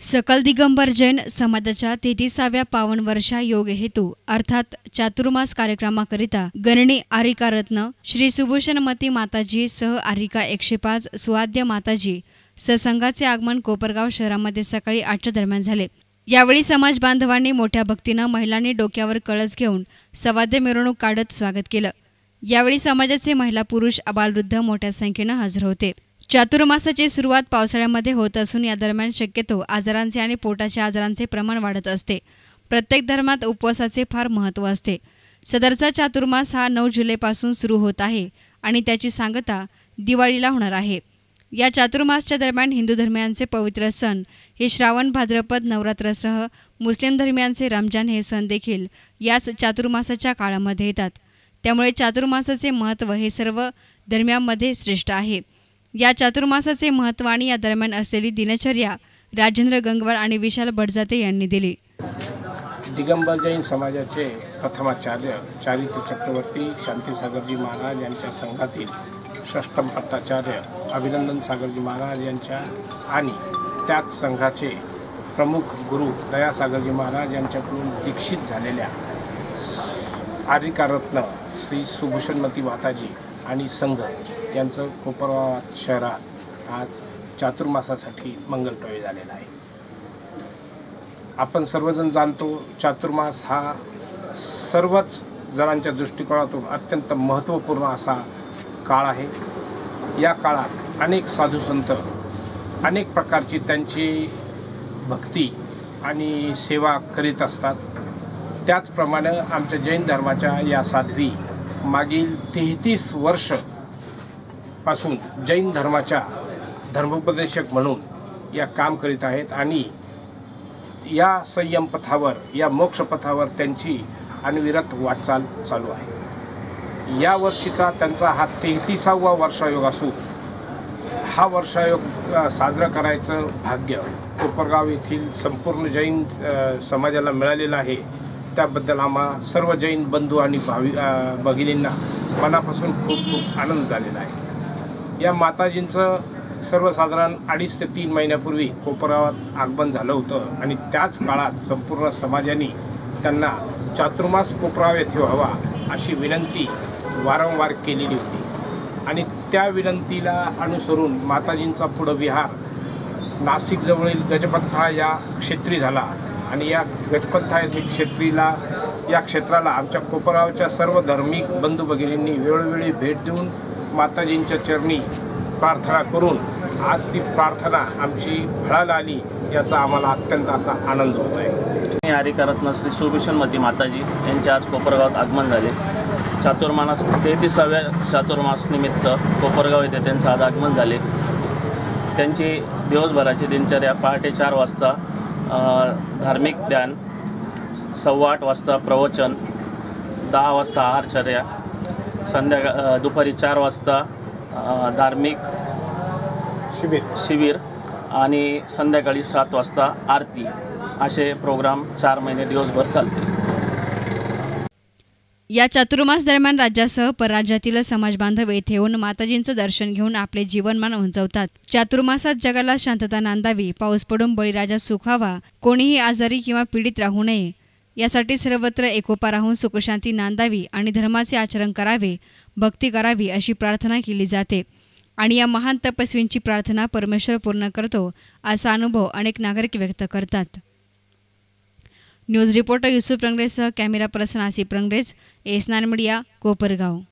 सकल दिगंबर जैन समाजाच्या 33व्या पावन वर्षा योग हेतू अर्थात चातुर्मास कार्यक्रमाकरिता गणनी आरिका रत्न श्री सुभूषणमती माताजी सह आरिका 105 सुआद्य माताजी ससंघाचे आगमन कोपरगाव शहरामध्ये सकाळी 8च्या दरम्यान झाले। यावेळी समाज बांधवांनी मोठ्या भक्तीनं महिलांनी डोक्यावर कळस घेऊन सवाद्य मिरवणूक काढत स्वागत केलं। यावेळी समाजाचे महिला पुरुष अबालवृद्ध मोठ्या संख्येनं हजर होते। चातुर्मासाची सुरुवात पावसाळ्यामध्ये होत असून या दरम्यान शक्यतो आजारांचे आणि पोटाच्या आजारांचे प्रमाण वाढत असते। प्रत्येक धर्मात उपवासाचे फार महत्त्व असते। सदरचा चातुर्मास हा 9 जुलैपासून सुरू होत आहे आणि त्याची सांगता दिवाळीला होणार आहे। या चातुर्मासच्या दरम्यान हिंदू धर्मियांचे पवित्र सण हे श्रावण भाद्रपद नवरात्रसह मुस्लिम धर्मियांचे रमजान हे सण देखील याच चातुर्मासाच्या काळामध्ये येतात। त्यामुळे चातुर्मासाचे महत्त्व हे सर्व धर्मियांमध्ये श्रेष्ठ आहे। या चातुर्मासाचे महत्त्व आणि या दरम्यान असलेली दिनचर्या राजेंद्र गंगवार आणि विशाल भटजाते यांनी दिली। दिगंबर जैन समाजाचे प्रथमाचार्य चारित्र चक्रवर्ती शांतीसागरजी महाराज यांच्या संघातील षष्टम पट्टाचार्य अभिनंदन सागरजी महाराज यांच्या आणि त्याच संघाचे प्रमुख गुरु दयासागरजी महाराज यांच्याकडून दीक्षित झालेल्या आरिका रत्न श्री सुभूषणमती माताजी आणि संघ यांचं कोपरगाव शहरात आज चातुर्मासासाठी मंगलप्रवेश झालेला आहे। आपण सर्वजण जाणतो चातुर्मास हा सर्वच जणांच्या दृष्टिकोनातून अत्यंत महत्त्वपूर्ण असा काळ आहे। या काळात अनेक साधू संत अनेक प्रकारची त्यांची भक्ती आणि सेवा करीत असतात। त्याचप्रमाणे आमच्या जैन धर्माच्या या साध्वी मागील 33 वर्ष पासून जैन धर्माच्या धर्मोपदेशक म्हणून या काम करीत आहेत आणि या संयम पथावर या मोक्ष पथावर त्यांची अनविरत वाटचाल चालू आहे। या वर्षीचा त्यांचा हा 33वा वर्षायोग असून हा वर्षायोग साजरा करायचं भाग्य कोपरगाव येथील संपूर्ण जैन समाजाला मिळालेलं आहे। त्याबद्दल आम्हा सर्व जैन बंधू आणि भगिनींना मनापासून खूप खूप आनंद झालेला आहे। या माताजींचं सर्वसाधारण 2.5 ते 3 महिन्यापूर्वी कोपरगावात आगमन झालं होतं आणि त्याच काळात संपूर्ण समाजाने त्यांना चातुर्मास कोपरगाव येथे व्हावा अशी विनंती वारंवार केलेली होती आणि त्या विनंतीला अनुसरून माताजींचा पुढं विहार नाशिकजवळील गजपंथा या क्षेत्री झाला आणि या गजपंथा येथील या क्षेत्राला आमच्या कोपरगावच्या सर्व धार्मिक बंधू भगिनींनी वेळोवेळी भेट देऊन माताजींच्या चरणी प्रार्थना करून आज ती प्रार्थना आमची फळाला आली याचा आम्हाला अत्यंत असा आनंद होत आहे। आरिका रत्न श्री सुभूषणमती माताजी यांचे आज कोपरगावात आगमन झाले। चातुर्मास 33व्या चातुर्मास निमित्त कोपरगाव येथे त्यांचे आज आगमन झाले। त्यांची दिवसभराची दिनचर्या पहाटे 4 वाजता धार्मिक ध्यान, 8:15 वाजता प्रवचन, 10 वाजता आहारचर्या, दुपारी 4 वाजता धार्मिक शिबिर आणि संध्याकाळी 7 वाजता आरती असे प्रोग्राम 4 महिने दिवसभर चालतील। या चातुर्मास दरम्यान राज्यासह परराज्यातील समाज बांधव येथे येऊन माताजींचं दर्शन घेऊन आपले जीवनमान उंचावतात। चातुर्मासात जगाला शांतता नांदावी, पाऊस पडून बळीराजा सुखावा, कोणीही आजारी किंवा पीडित राहू नये यासाठी सर्वत्र एकोपा राहून सुखशांती नांदावी आणि धर्माचे आचरण करावे, भक्ती करावी अशी प्रार्थना केली जाते आणि या महान तपस्वींची प्रार्थना परमेश्वर पूर्ण करतो असा अनुभव अनेक नागरिक व्यक्त करतात। न्यूज रिपोर्टर युसुफ रंगरेजसह कॅमेरा पर्सन आसिफ रंगरेज, एस9 मीडिया, कोपरगाव।